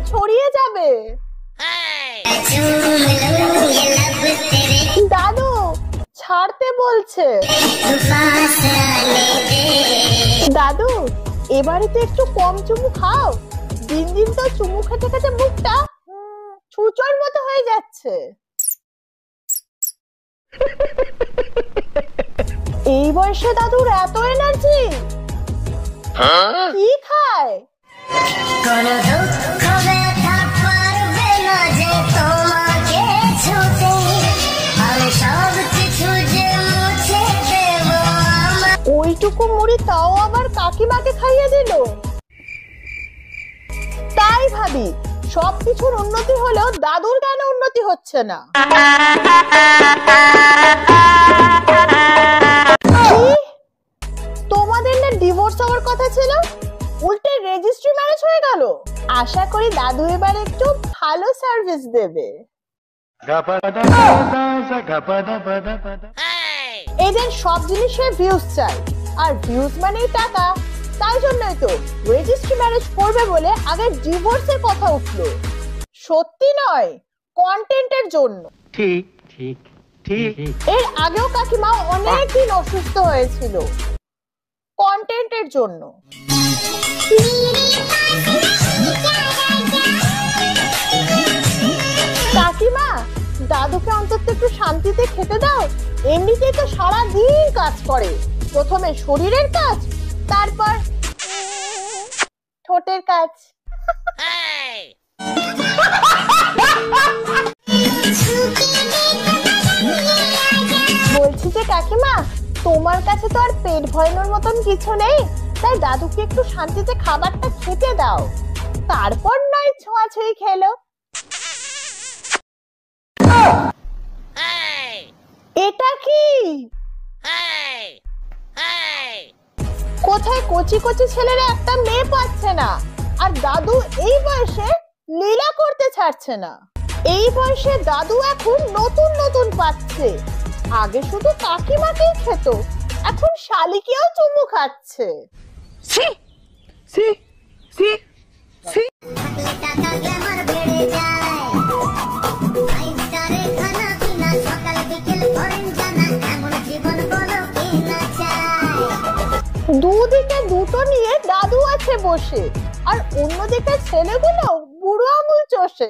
ছড়িয়ে যাবে। দাদু ছাড়তে বলছে। দাদু এবারে তো একটু কম চুমু খাও, দিন দিন তো চুমু খেতে খেতে মুখটা ছুঁচোর মতো হয়ে যাচ্ছে। এই বয়সে দাদুর এত এনার্জি, কি খায়? ওইটুকু মুড়ি তাও আবার কাকিমাকে খাইয়ে দিল। তাই ভাবি সবকিছুর উন্নতি হলেও দাদুর কেন উন্নতি হচ্ছে না? তোমাদের না ডিভোর্স হওয়ার কথা ছিল, উল্টে রেজিস্ট্রি ম্যারেজ হয়ে গেল। আশা করি দাদু এবার একটু ভালো সার্ভিস দেবে। এদের সব জিনিসে ভিউজ চাই, আর ভিউজ মানেই টাকা। তাই জন্যই তো রেজিস্ট্রি ম্যারেজ করবে বলে আগে ডিভোর্সের কথা উঠলো। সত্যি নয়, কন্টেন্টের জন্য। ঠিক ঠিক ঠিক। এর আগেও কাকিমা অনেকদিন অসুস্থ হয়েছিল, কন্টেন্টের জন্য। কাকিমা দাদুকে অন্তত একটু শান্তিতে খেতে দাও। এমনিতেই তো সারাদিন কাজ করে, প্রথমে শরীরের কাজ, তারপর ঠোঁটের কাজ। বলছি যে কাকিমা, তোমার কাছে তো আর পেট ভরানোর মতন কিছু নেই, তাই দাদুকে একটু শান্তিতে খাবারটা খেতে দাও, তারপর নয় ছোঁয়াছুঁয়ি খেলো। এটা কি? কোথায় কচি কচি ছেলেরা একটা মেয়ে পাচ্ছে না, আর দাদু এই বয়সে লীলা করতে ছাড়ছে না। এই বয়সে দাদু এখন নতুন নতুন পাচ্ছে। আগে শুধু কাকিমাকেই খেত, এখন শালিকেও চুমু খাচ্ছে। দুদিকে দুটো নিয়ে দাদু আছে বসে, আর অন্যদিকে ছেলেগুলো বুড়ো আঙুল চষে।